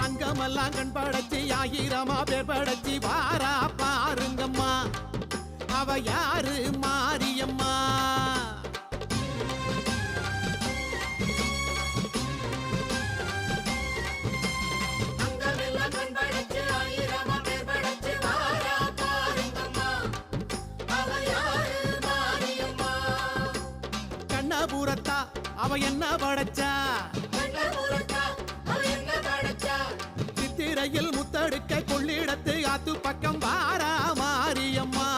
அங்கமெல்லாம் கண் படைச்சு ஆயிரமா பேர் படைச்சு வாரா பாருங்கம்மா அவ யாரு மாரியம்மா கண்ணபுரத்தா அவ என்ன படைச்சா சித்திரையில் முத்தடுக்க கொள்ளிடத்து ஆத்து பக்கம் வாரா மாரியம்மா